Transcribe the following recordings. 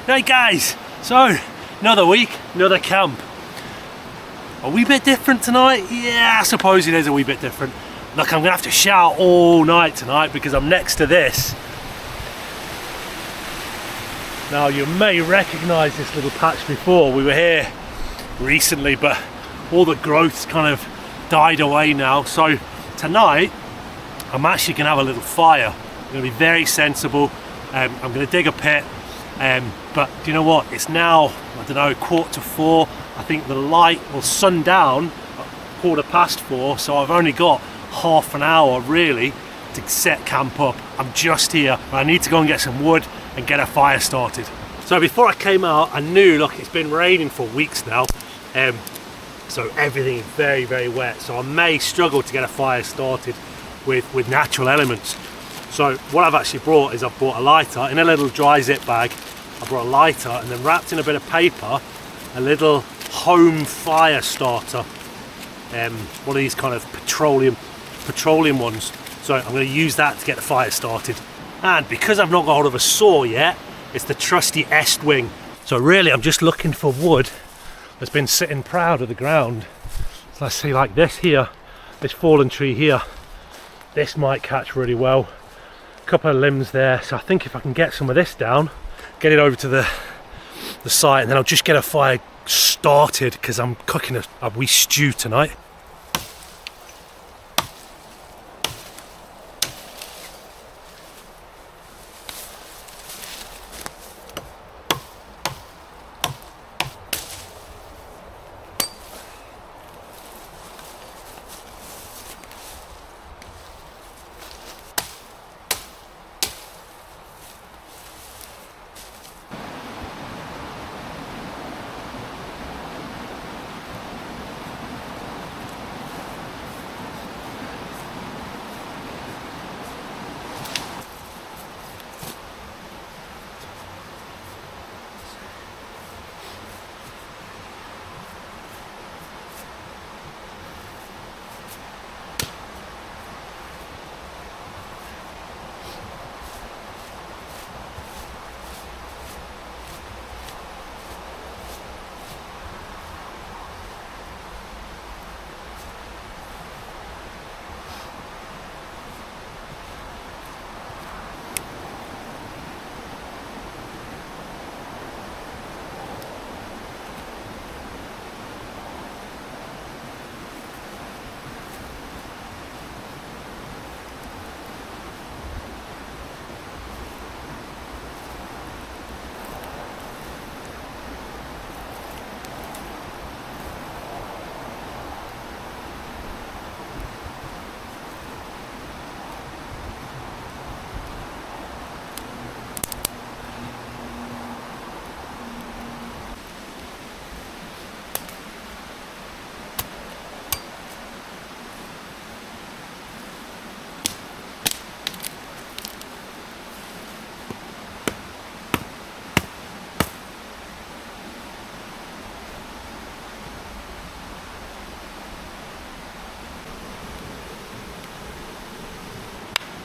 Right guys, so another week, another camp. A wee bit different tonight? Yeah, I suppose it is a wee bit different. Look, I'm gonna have to shout all night tonight because I'm next to this. Now you may recognise this little patch before. We were here recently, but all the growth's kind of died away now. So tonight, I'm actually gonna have a little fire. I'm gonna be very sensible. I'm gonna dig a pit. But do you know what? It's now, I don't know, 4:15. I think the light will sundown at 4:15, so I've only got half an hour really to set camp up. I'm just here. I need to go and get some wood and get a fire started. So before I came out, I knew, look, it's been raining for weeks now, so everything is very, very wet. So I may struggle to get a fire started with natural elements. So what I've actually brought is I've brought a lighter in a little dry zip bag. I brought a lighter and then wrapped in a bit of paper, a little home fire starter. One of these kind of petroleum ones. So I'm going to use that to get the fire started. And because I've not got hold of a saw yet, it's the trusty Estwing. So really I'm just looking for wood that's been sitting proud of the ground. So let's see, like this here, this fallen tree here, this might catch really well. Couple of limbs there, so I think if I can get some of this down, get it over to the site, and then I'll just get a fire started because I'm cooking a wee stew tonight.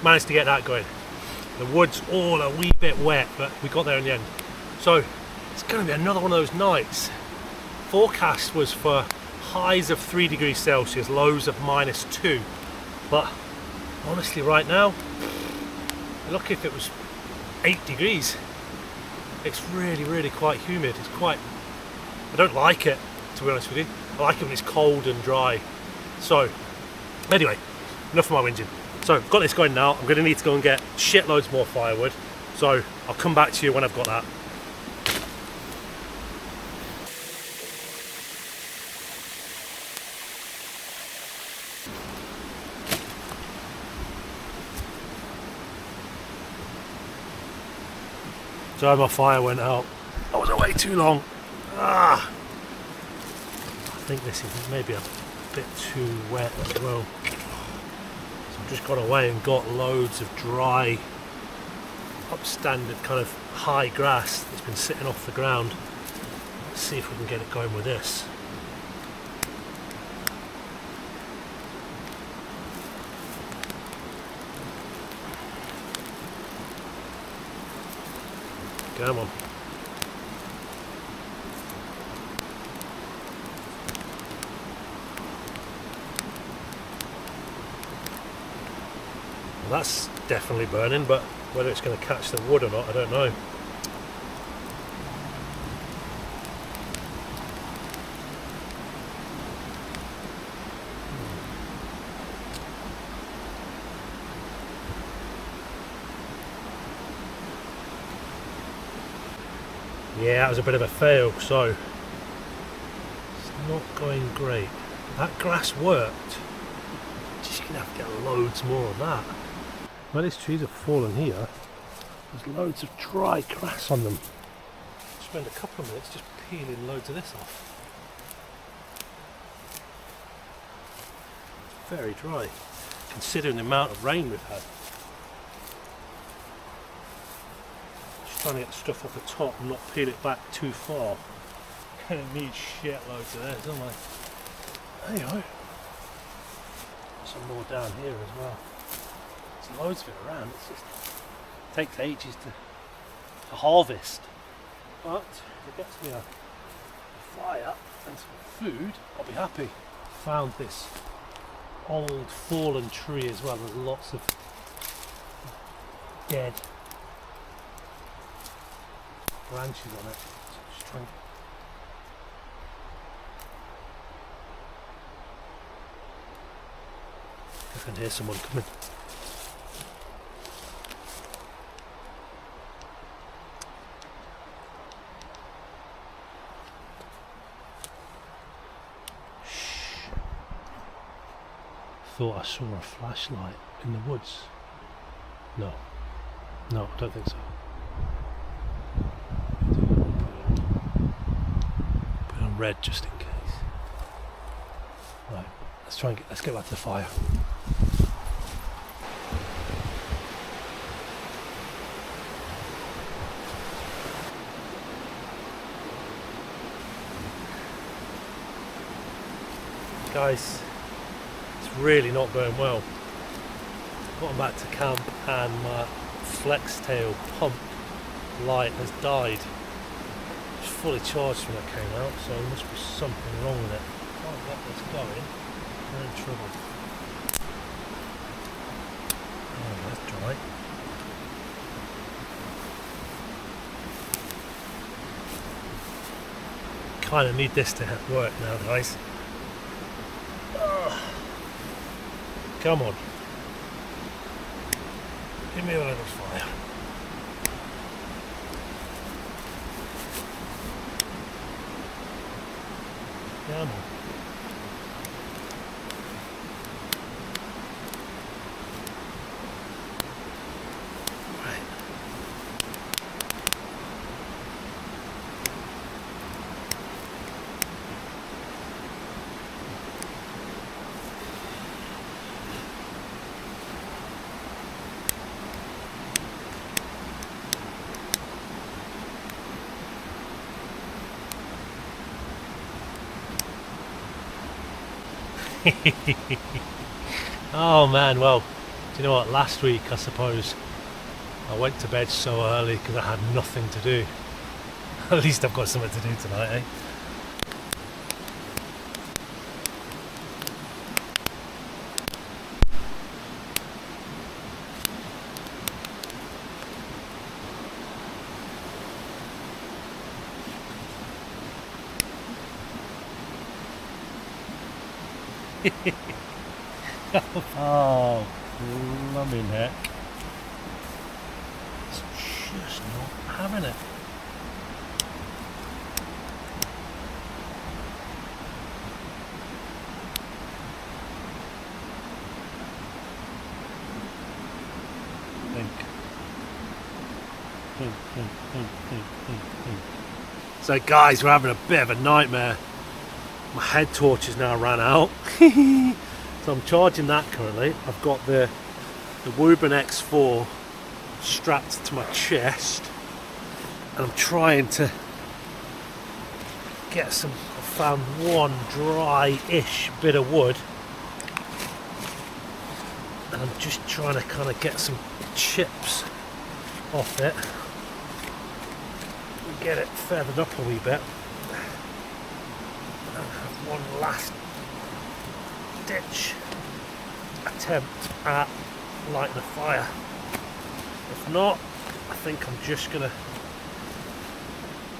Managed to get that going. The wood's all a wee bit wet, but we got there in the end. So it's going to be another one of those nights. Forecast was for highs of 3 degrees Celsius, lows of -2. But honestly, right now, look, if it was 8 degrees, it's really, really quite humid. It's quite, I don't like it, to be honest with you. I like it when it's cold and dry. So anyway, enough of my whinging. So I've got this going now. I'm going to need to go and get shitloads more firewood. So I'll come back to you when I've got that. So my fire went out. I was away too long. I think this is maybe a bit too wet as well. Just got away and got loads of dry, upstandard kind of high grass that's been sitting off the ground. Let's see if we can get it going with this. Come on. that's definitely burning, but whether it's going to catch the wood or not, I don't know. Yeah, that was a bit of a fail, so it's not going great. That grass worked. Just gonna have to get loads more of that. Where these trees have fallen here, there's loads of dry grass on them. Spend a couple of minutes just peeling loads of this off. It's very dry, considering the amount of rain we've had. Trying to get stuff off the top and not peel it back too far. Kind of need shitloads of this, don't I? Anyway, some more down here as well. There's loads of it around. It takes ages to harvest, but if it gets me a fire and some food, I'll be happy. Found this old fallen tree as well. There's lots of dead branches on it. So just trying. I can hear someone coming. Shh. Thought I saw a flashlight in the woods. No, I don't think so. Red just in case. Right, let's get back to the fire. Guys, it's really not going well. Gotten back to camp and my flex tail pump light has died. Fully charged when it came out, so there must be something wrong with it. Can't get this going, we're in trouble. Oh, that's dry. Kind of need this to work now, guys. Come on. Give me a little fire. Come on. Right. Oh man, well, do you know what, last week I suppose I went to bed so early because I had nothing to do. At least I've got something to do tonight, eh? Oh, blooming heck. It's just not having it. So guys, we're having a bit of a nightmare. My head torch has now ran out. So I'm charging that currently. I've got the Woburn X4 strapped to my chest and I'm trying to get some. I found one dry-ish bit of wood and I'm just trying to kind of get some chips off it and get it feathered up a wee bit. One last ditch attempt at lighting a fire. If not, I think I'm just gonna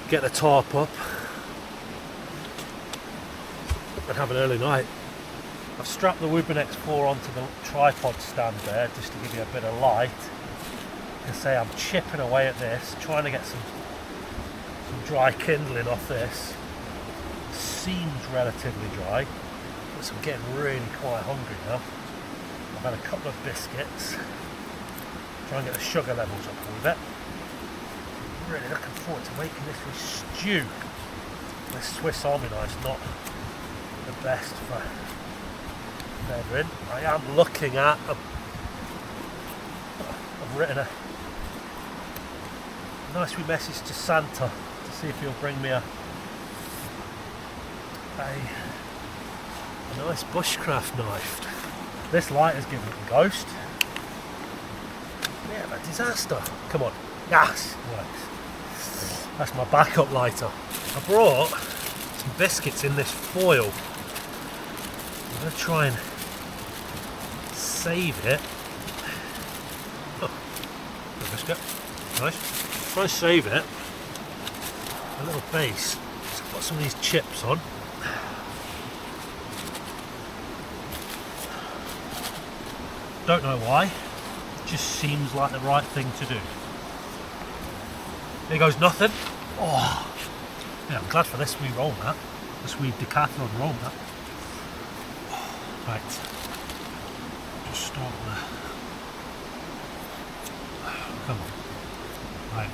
get the tarp up and have an early night. I've strapped the Woodman X4 onto the tripod stand there just to give you a bit of light. Like I say, I'm chipping away at this, trying to get some dry kindling off this. Seems relatively dry, but I'm getting really quite hungry now. I've had a couple of biscuits, try and get the sugar levels up a little bit. Really looking forward to making this with stew. This Swiss Army knife's not the best for feathering. I am looking at I've written a nice wee message to Santa to see if he'll bring me a nice bushcraft knife. This light has given it a ghost. Yeah, a disaster. Come on. Yes, works. That's my backup lighter. I brought some biscuits in this foil. I'm going to try and save it. Oh, a biscuit. Nice. Try and save it. A little base. So I've got some of these chips on. Don't know why. It just seems like the right thing to do. There goes nothing. Oh, yeah, I'm glad for this wee roll, that. This wee decathlon roll, that. Right. Just start there. Come on. Right.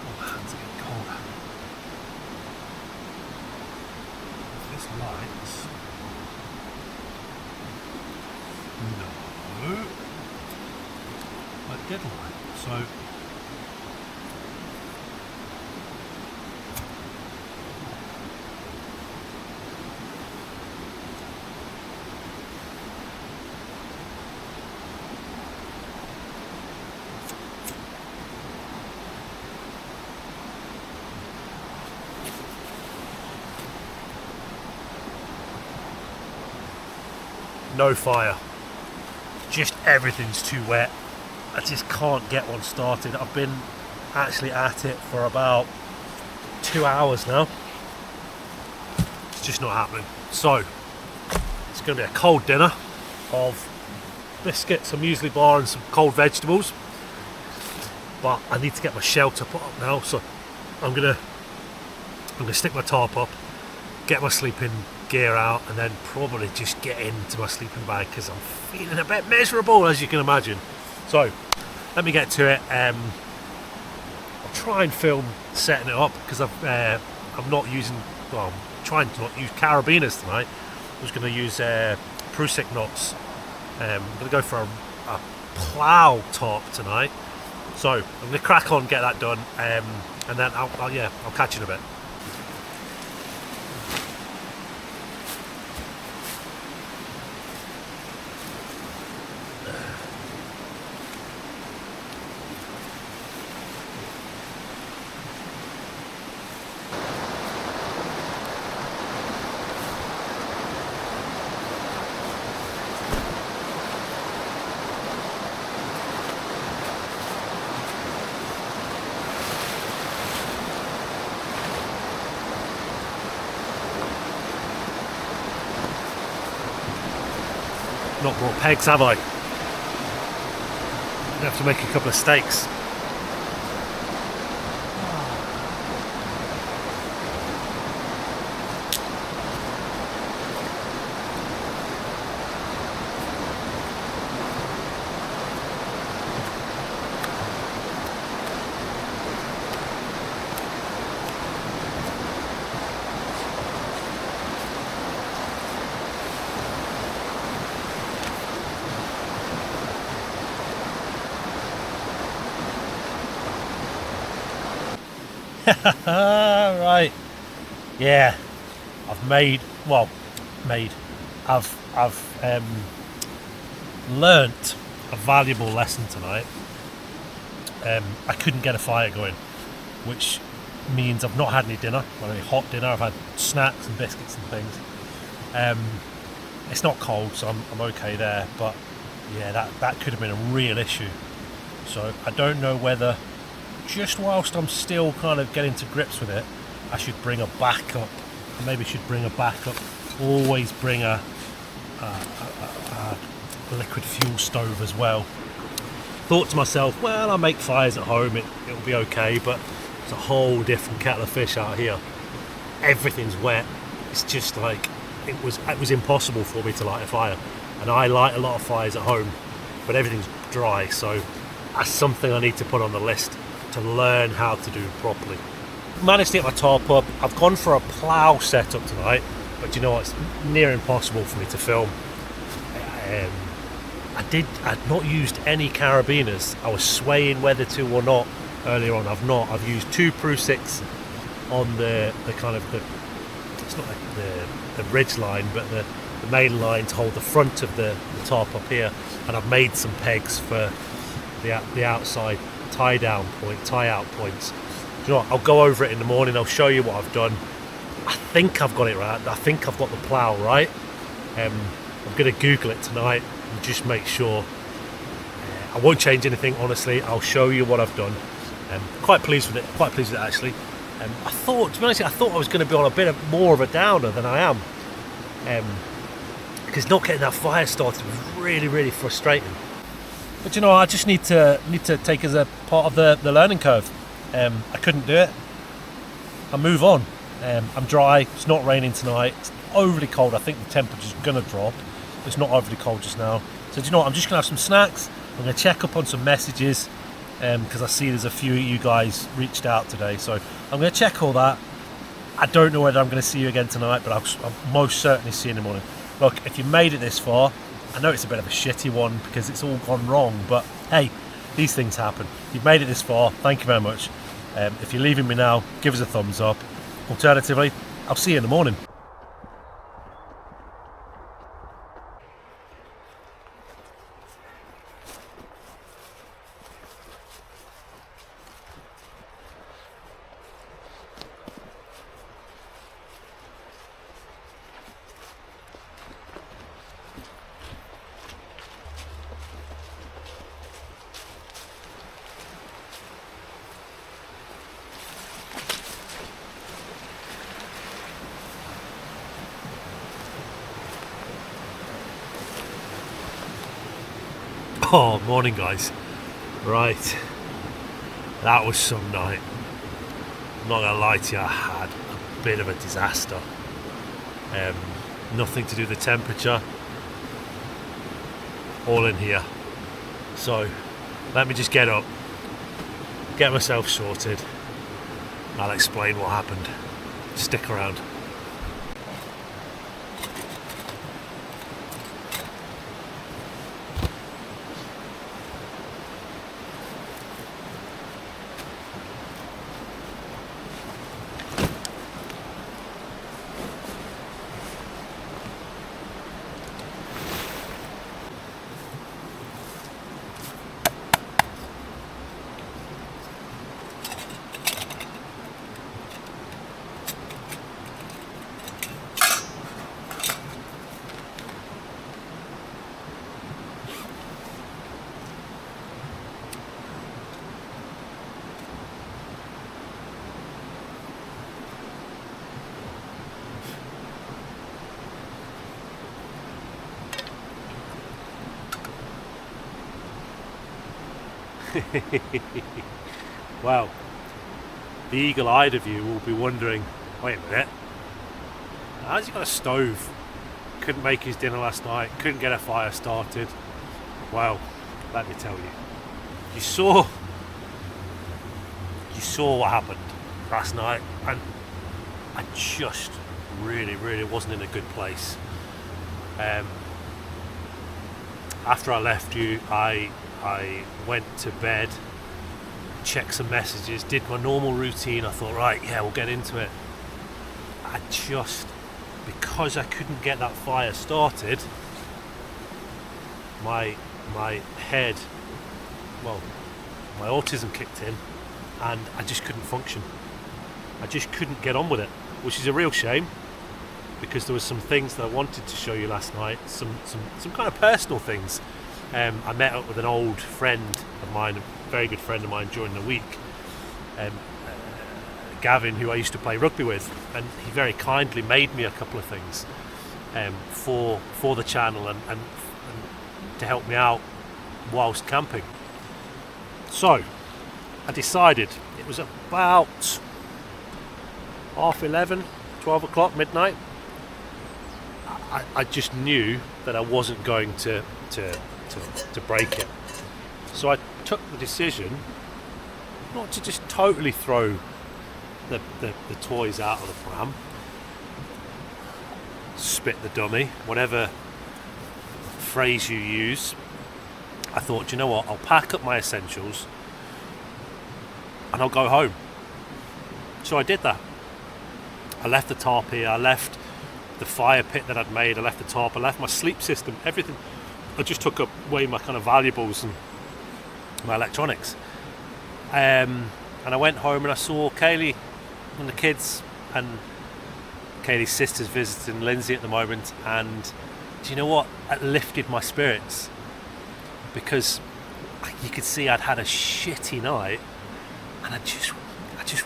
Oh, my hands are getting cold. This lights. No. I did light. So. No fire, just everything's too wet. I just can't get one started. I've been actually at it for about 2 hours now. It's just not happening. So it's going to be a cold dinner of biscuits, some muesli bar and some cold vegetables, but I need to get my shelter put up now, so I'm gonna stick my tarp up, get my sleeping gear out, and then probably just get into my sleeping bag because I'm feeling a bit miserable, as you can imagine. So let me get to it. I'll try and film setting it up because I'm not using, well, I'm trying to not use carabiners tonight. I was going to use Prusik knots. I'm going to go for a plough tarp tonight. So I'm going to crack on, get that done, and then I'll catch you in a bit. Not brought pegs, have I? I have to make a couple of stakes. Right, yeah, I've learnt a valuable lesson tonight. I couldn't get a fire going, which means I've not had any dinner, well, any hot dinner. I've had snacks and biscuits and things. It's not cold, so I'm okay there, but yeah, that could have been a real issue. So I don't know whether, just whilst I'm still kind of getting to grips with it, I should bring a backup. I maybe should bring a backup. Always bring a liquid fuel stove as well. Thought to myself, well, I'll make fires at home, it'll be okay, but it's a whole different kettle of fish out here. Everything's wet. It's just like, it was impossible for me to light a fire. And I light a lot of fires at home, but everything's dry, so that's something I need to put on the list to learn how to do properly. Managed to get my tarp up. I've gone for a plough setup tonight, but you know what, it's near impossible for me to film. I'd not used any carabiners. I was swaying whether to or not earlier on. I've used 2 Pru 6 on the kind of the, it's not like the ridge line, but the main line to hold the front of the tarp up here, and I've made some pegs for the outside tie out points. Do you know what, I'll go over it in the morning, I'll show you what I've done. I think I've got it right. I think I've got the plough right. I'm going to Google it tonight and just make sure. I won't change anything, honestly. I'll show you what I've done. Quite pleased with it, actually. I thought, to be honest, I thought I was going to be on a bit more of a downer than I am. Because not getting that fire started was really, really frustrating. But you know, I just need to take as a part of the learning curve. I couldn't do it. I move on. I'm dry. It's not raining tonight. It's overly cold. I think the temperature's going to drop. It's not overly cold just now. So do you know what? I'm just going to have some snacks. I'm going to check up on some messages because I see there's a few of you guys reached out today. So I'm going to check all that. I don't know whether I'm going to see you again tonight, but I'll most certainly see you in the morning. Look, if you made it this far, I know it's a bit of a shitty one because it's all gone wrong, but hey, these things happen. You've made it this far, thank you very much. If you're leaving me now, give us a thumbs up. Alternatively, I'll see you in the morning. Oh, morning guys. Right, that was some night. I'm not gonna lie to you, I had a bit of a disaster. Nothing to do with the temperature, all in here. So let me just get up, get myself sorted, and I'll explain what happened. Stick around. Well, the eagle-eyed of you will be wondering, wait a minute, how's he got a stove? Couldn't make his dinner last night, couldn't get a fire started. Well, let me tell you, you saw what happened last night, and I just really wasn't in a good place. After I left you, I went to bed, checked some messages, did my normal routine. I thought, right, yeah, we'll get into it. I just, because I couldn't get that fire started, my head, well, my autism kicked in, and I just couldn't function. I just couldn't get on with it, which is a real shame, because there was some things that I wanted to show you last night, some kind of personal things I met up with an old friend of mine, a very good friend of mine during the week, Gavin, who I used to play rugby with, and he very kindly made me a couple of things for the channel and to help me out whilst camping. So I decided, it was about 11:30, 12 o'clock, midnight. I just knew that I wasn't going to break it. So I took the decision not to just totally throw the toys out of the pram, spit the dummy, whatever phrase you use. I thought, you know what, I'll pack up my essentials and I'll go home. So I did that. I left the tarp here, I left the fire pit that I'd made, I left the tarp, I left my sleep system, everything. I just took away my kind of valuables and my electronics. And I went home and I saw Kayleigh and the kids, and Kayleigh's sister's visiting Lindsay at the moment, and do you know what? It lifted my spirits, because you could see I'd had a shitty night and I just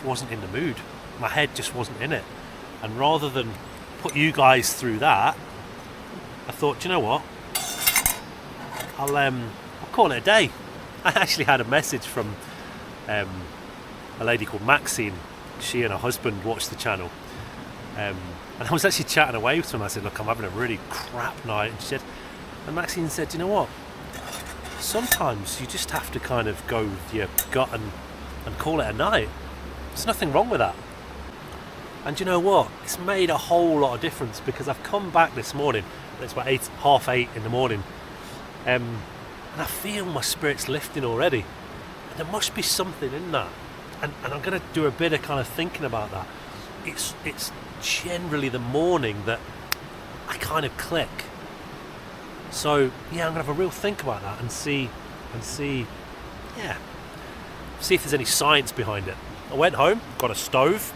wasn't in the mood. My head just wasn't in it. And rather than put you guys through that, I thought, you know what? I'll call it a day. I actually had a message from a lady called Maxine. She and her husband watch the channel. And I was actually chatting away with her, and I said, look, I'm having a really crap night. And Maxine said, you know what? Sometimes you just have to kind of go with your gut and call it a night. There's nothing wrong with that. And you know what? It's made a whole lot of difference, because I've come back this morning, it's about 8:30 in the morning, and I feel my spirits lifting already. And there must be something in that. And I'm going to do a bit of kind of thinking about that. It's generally the morning that I kind of click. So yeah, I'm going to have a real think about that and see if there's any science behind it. I went home, got a stove,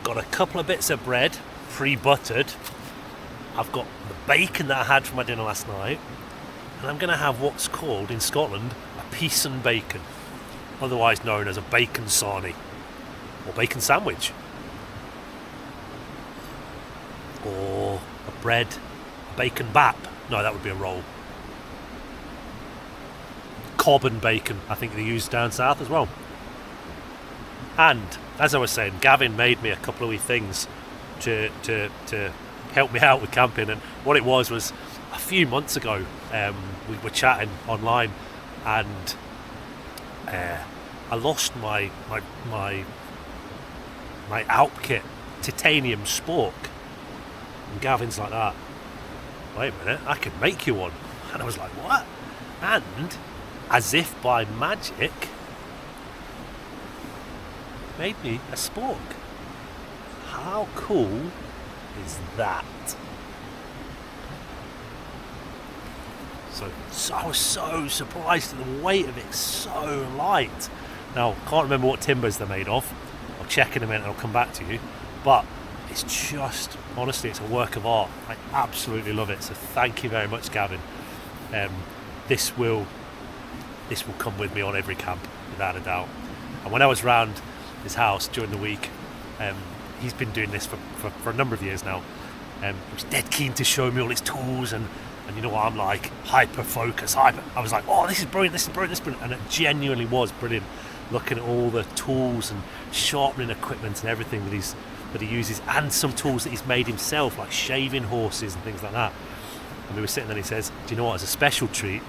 got a couple of bits of bread, pre-buttered. I've got the bacon that I had for my dinner last night, and I'm going to have what's called in Scotland a peace and bacon, otherwise known as a bacon sarnie or bacon sandwich, or a bacon bap. No, that would be a roll. Cob and bacon, I think they use down south as well. And as I was saying, Gavin made me a couple of wee things to help me out with camping. And what it was a few months ago, we were chatting online, and I lost my Alp kit, titanium spork. And Gavin's like that. Wait a minute, I could make you one. And I was like, what? And as if by magic, made me a spork. How cool is that? So I was so surprised at the weight of it, so light. Now, can't remember what timbers they're made of. I'll check in a minute and I'll come back to you. But it's just, honestly, it's a work of art. I absolutely love it. So thank you very much, Gavin. This will come with me on every camp, without a doubt. And when I was round his house during the week, he's been doing this for a number of years now. He was dead keen to show me all his tools, and you know what I'm like, hyper focus. I was like, oh, this is brilliant, this is brilliant, this is brilliant. And it genuinely was brilliant, looking at all the tools and sharpening equipment and everything that he uses, and some tools that he's made himself, like shaving horses and things like that. And we were sitting there and he says, do you know what, as a special treat,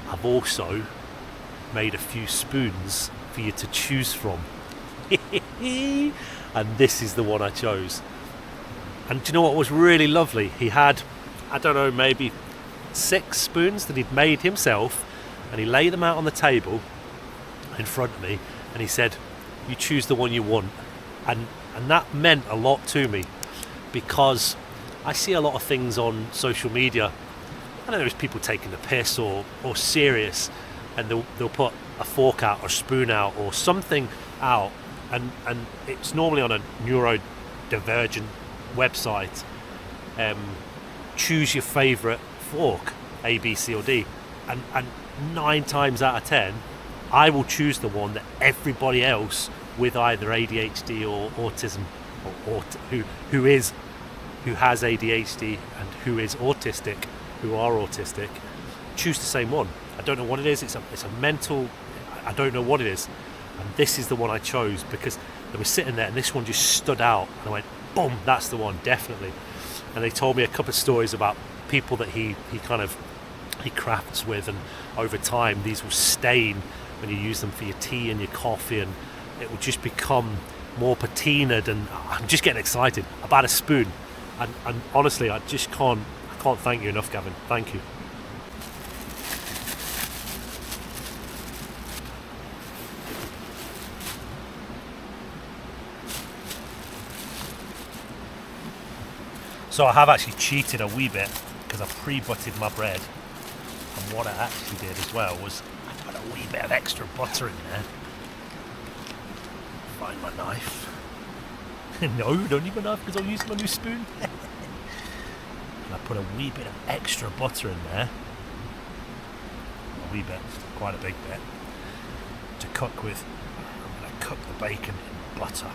I've also made a few spoons for you to choose from. And this is the one I chose. And do you know what was really lovely? He had, I don't know, maybe 6 spoons that he'd made himself, and he laid them out on the table in front of me, and he said, you choose the one you want. And that meant a lot to me, because I see a lot of things on social media. I know there's people taking the piss or serious, and they'll put a fork out or a spoon out or something out, and it's normally on a neurodivergent website. Choose your favourite fork. A, B, C or D, and 9 times out of 10 I will choose the one that everybody else with either ADHD or autism or who has ADHD and who are autistic choose the same one. I don't know what it is. It's a mental, I don't know what it is, and this is the one I chose because they were sitting there and this one just stood out and I went boom, that's the one, definitely. And they told me a couple of stories about people that he crafts with, and over time these will stain when you use them for your tea and your coffee, and it will just become more patinaed. And I'm just getting excited about a spoon, and honestly I can't thank you enough, Gavin. Thank you. So I have actually cheated a wee bit because I pre-buttered my bread, and what I actually did as well was I put a wee bit of extra butter in there. Find my knife. No, don't need my knife because I'll use my new spoon. And I put a wee bit of extra butter in there. A wee bit, quite a big bit, to cook with. I'm going to cook the bacon in butter.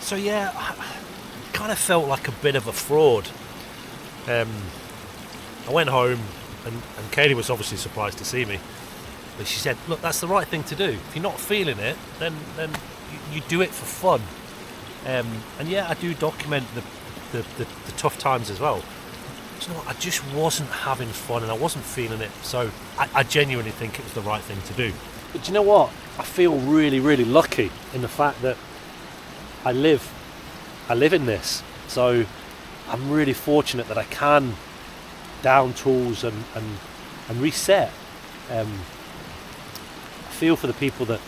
So yeah, I kind of felt like a bit of a fraud. I went home and Kayleigh was obviously surprised to see me. But she said, look, that's the right thing to do. If you're not feeling it, then you do it for fun. And yeah, I do document the tough times as well. Do you know what? I just wasn't having fun and I wasn't feeling it. So I genuinely think it was the right thing to do. But do you know what? I feel really, really lucky in the fact that I live in this, so I'm really fortunate that I can down tools and reset. I feel for the people that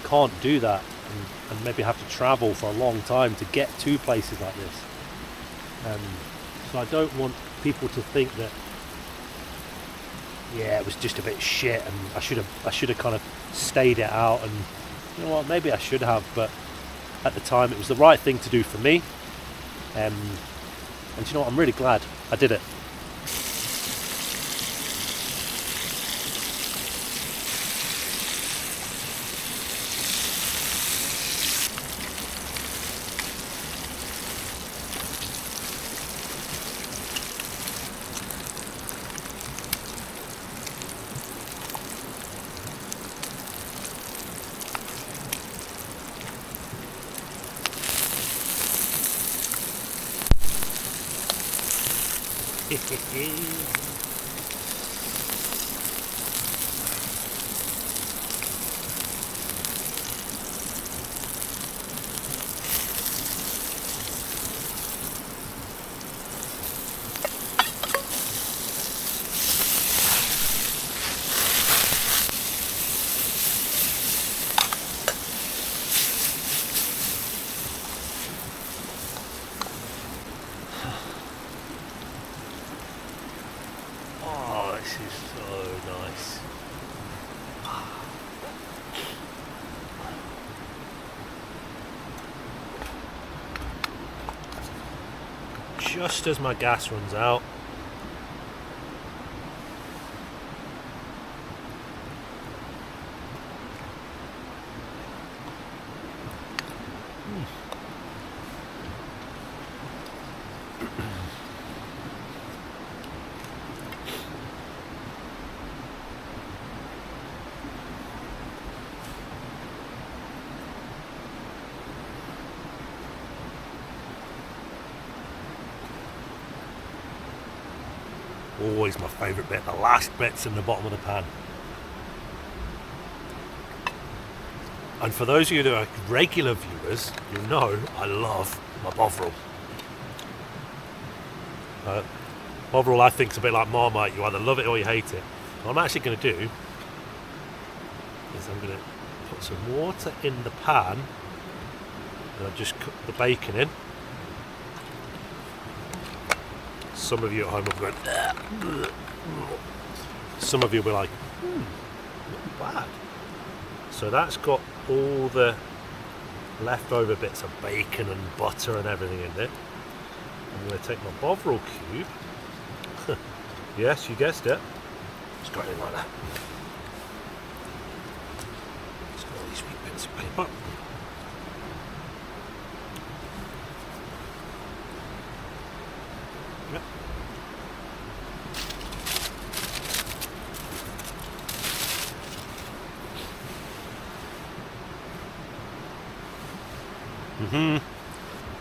can't do that and maybe have to travel for a long time to get to places like this. So I don't want people to think that it was just a bit shit and I should have kind of stayed it out, and you know what, maybe I should have, but at the time it was the right thing to do for me, and you know what, I'm really glad I did it. This is so nice. Just as my gas runs out, always my favourite bit, the last bits in the bottom of the pan. And for those of you that are regular viewers, you'll know I love my bovril. Overall, I think it's a bit like Marmite. You either love it or you hate it. What I'm actually going to do is I'm going to put some water in the pan and I'll just cook the bacon in. Some of you at home will be going, some of you will be like, not bad. So that's got all the leftover bits of bacon and butter and everything in it. I'm going to take my Bovril cube. Yes, you guessed it. Just got it in like that. Just got all these wee bits of paper. Yep.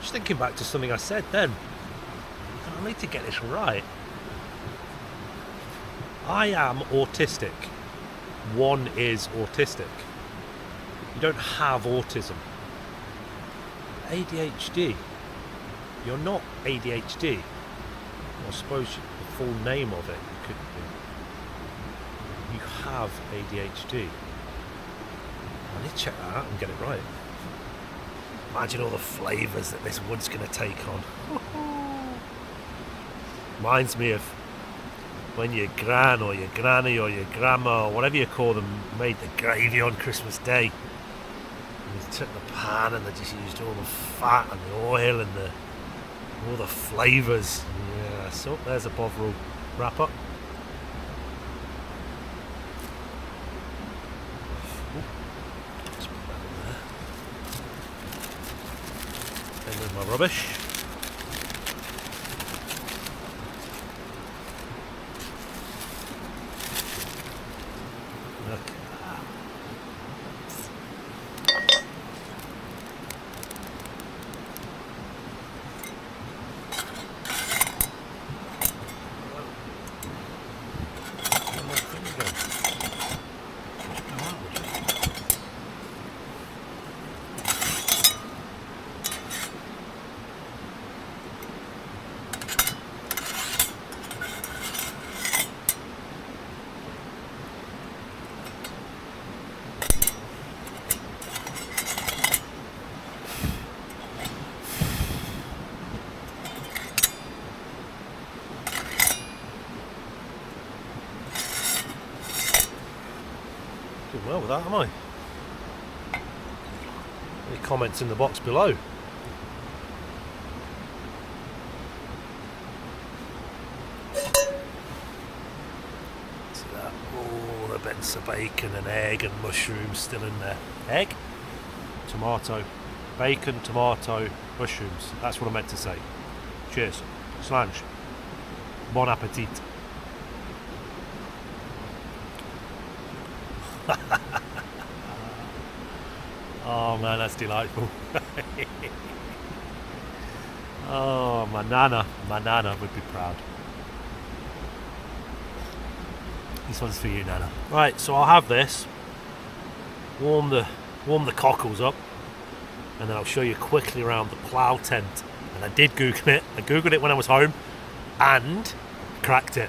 Just thinking back to something I said then. I need to get this right. I am autistic. One is autistic. You don't have autism. ADHD. You're not ADHD. I suppose the full name of it could be. You have ADHD. I need to check that out and get it right. Imagine all the flavours that this wood's going to take on. Reminds me of when your gran or your granny or your grandma or whatever you call them made the gravy on Christmas Day. And they took the pan and they just used all the fat and the oil and all the flavours. Yeah, so there's a Bovril wrapper. Just put that in there. And with my rubbish. Doing well with that, am I? Any comments in the box below? See that? All the bits of bacon and egg and mushrooms still in there. Egg, tomato, bacon, tomato, mushrooms. That's what I meant to say. Cheers. Slange. Bon appetit. Oh man, that's delightful. Oh, my nana would be proud. This one's for you, Nana. Right, so I'll have this, warm the cockles up, and then I'll show you quickly around the plough tent. And I did Google it. I Googled it when I was home and cracked it.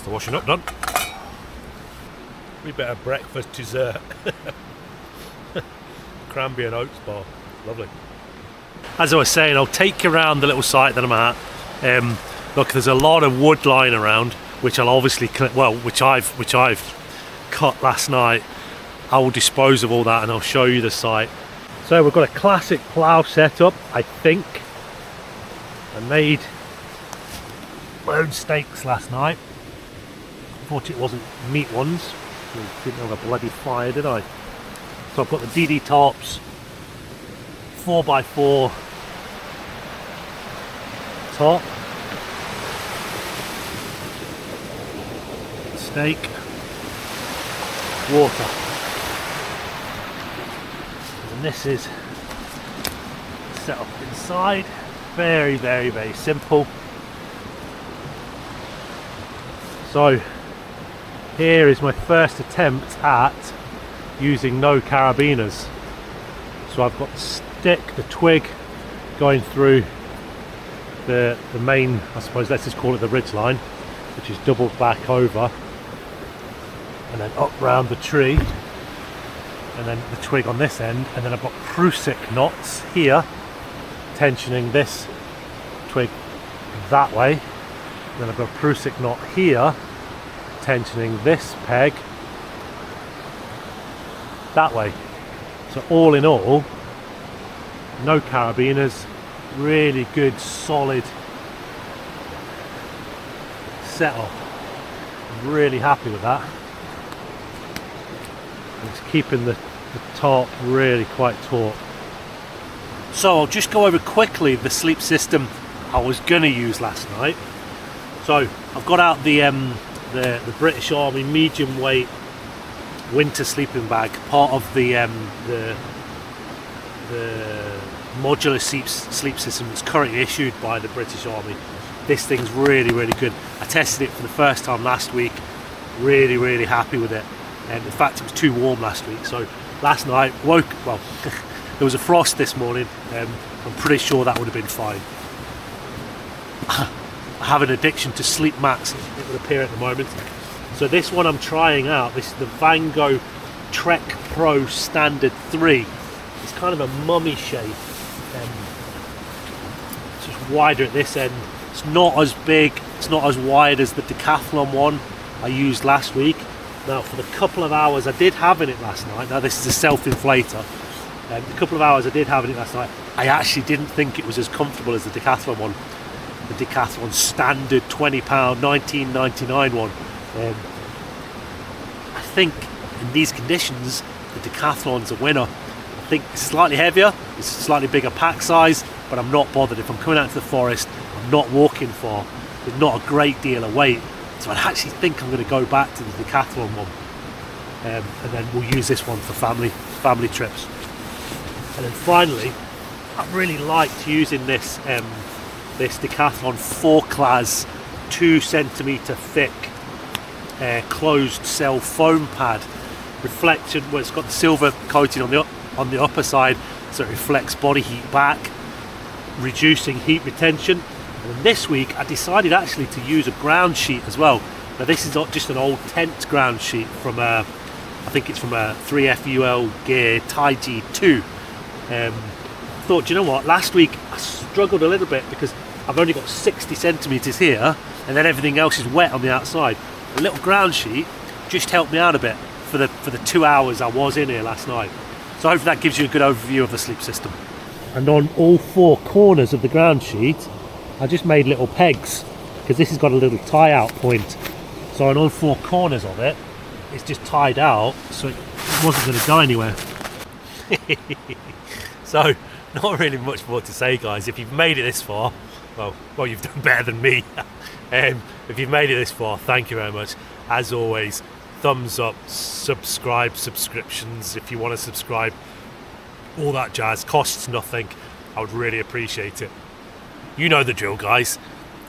The washing up done. We better breakfast dessert. Cranberry and oats bar. Lovely. As I was saying, I'll take you around the little site that I'm at. Look, there's a lot of wood lying around, which I'll obviously which I've cut last night. I will dispose of all that and I'll show you the site. So we've got a classic plough setup, I think. I made my own steaks last night. It wasn't meat ones. I didn't have a bloody fire, did I? So I've got the DD Tarps 4x4 top, steak, water, and this is set up inside. Very, very, very simple. So here is my first attempt at using no carabiners. So I've got the stick, the twig, going through the main, I suppose let's just call it the ridge line, which is doubled back over, and then up round the tree, and then the twig on this end, and then I've got prusik knots here, tensioning this twig that way. Then I've got a prusik knot here, tensioning this peg that way. So all in all, no carabiners, really good solid setup. I'm really happy with that. It's keeping the tarp really quite taut. So I'll just go over quickly the sleep system I was going to use last night. So I've got out the British Army medium weight winter sleeping bag, part of the modular sleep system that's currently issued by the British Army. This thing's really, really good. I tested it for the first time last week. Really happy with it. And in fact, it was too warm last week. So last night, there was a frost this morning. I'm pretty sure that would have been fine. I have an addiction to sleep mats, it would appear at the moment. So this one I'm trying out, this is the Vango Trek Pro Standard 3. It's kind of a mummy shape. It's just wider at this end. It's not as big, it's not as wide as the Decathlon one I used last week. Now for the couple of hours I did have in it last night, now this is a self-inflator, the couple of hours I did have in it last night, I actually didn't think it was as comfortable as the Decathlon one. The Decathlon standard £20, $19.99 one. I think in these conditions the Decathlon's a winner. I think it's slightly heavier, it's a slightly bigger pack size, but I'm not bothered. If I'm coming out to the forest, I'm not walking far, there's not a great deal of weight, so I actually think I'm going to go back to the Decathlon one, and then we'll use this one for family trips. And then finally, I really liked using this this Decathlon 4-class 2 centimeter thick closed cell foam pad. Reflection, well, it's got the silver coating on the upper side, so it reflects body heat back, reducing heat retention. And then this week I decided actually to use a ground sheet as well. Now this is not just an old tent ground sheet from I think it's from a 3FUL gear Tai G2. Thought, you know what, last week I struggled a little bit because I've only got 60 centimeters here and then everything else is wet on the outside. A little ground sheet just helped me out a bit for the 2 hours I was in here last night. So hopefully that gives you a good overview of the sleep system. And on all 4 corners of the ground sheet I just made little pegs because this has got a little tie out point. So on all 4 corners of it, it's just tied out so it wasn't going to go anywhere. So not really much more to say, guys. If you've made it this far, well you've done better than me. If you've made it this far, thank you very much. As always, thumbs up, subscriptions if you want to subscribe, all that jazz, costs nothing. I would really appreciate it. You know the drill, guys.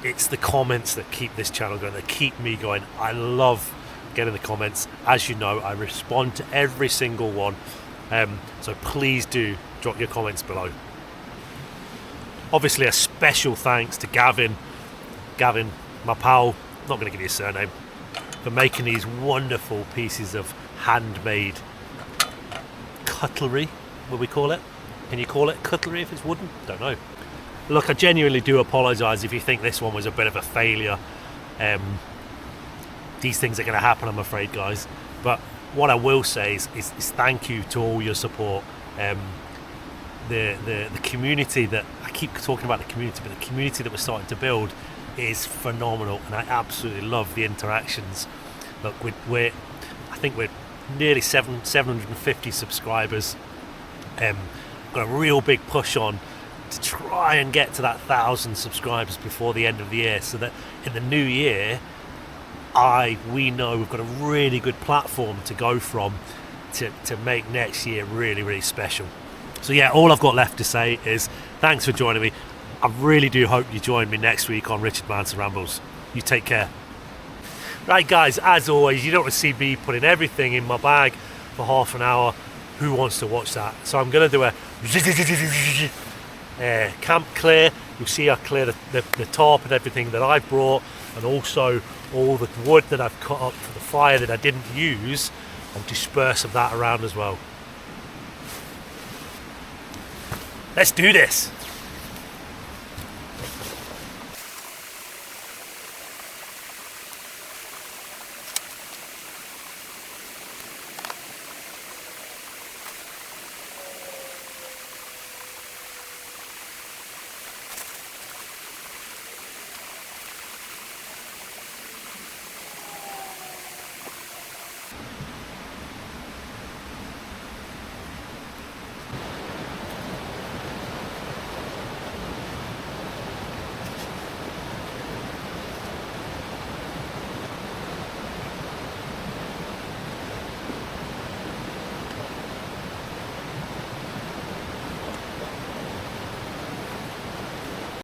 It's the comments that keep this channel going, that keep me going. I love getting the comments. As you know, I respond to every single one, so please do drop your comments below. Obviously a special thanks to Gavin, my pal, not going to give you a surname, for making these wonderful pieces of handmade cutlery, will we call it? Can you call it cutlery if it's wooden? Don't know. Look, I genuinely do apologise if you think this one was a bit of a failure. These things are going to happen, I'm afraid, guys. But what I will say is thank you to all your support. The community that I keep talking about, the community, but the community that we're starting to build is phenomenal, and I absolutely love the interactions. Look, I think we're nearly 750 subscribers. Got a real big push on to try and get to that 1,000 subscribers before the end of the year, so that in the new year we know we've got a really good platform to go from to make next year really special. So yeah, all I've got left to say is thanks for joining me. I really do hope you join me next week on Richard Manson Rambles. You take care. Right, guys, as always, you don't want to see me putting everything in my bag for half an hour. Who wants to watch that? So I'm going to do a Camp clear. You'll see I clear the tarp and everything that I brought, and also all the wood that I've cut up for the fire that I didn't use. I'll disperse of that around as well. Let's do this.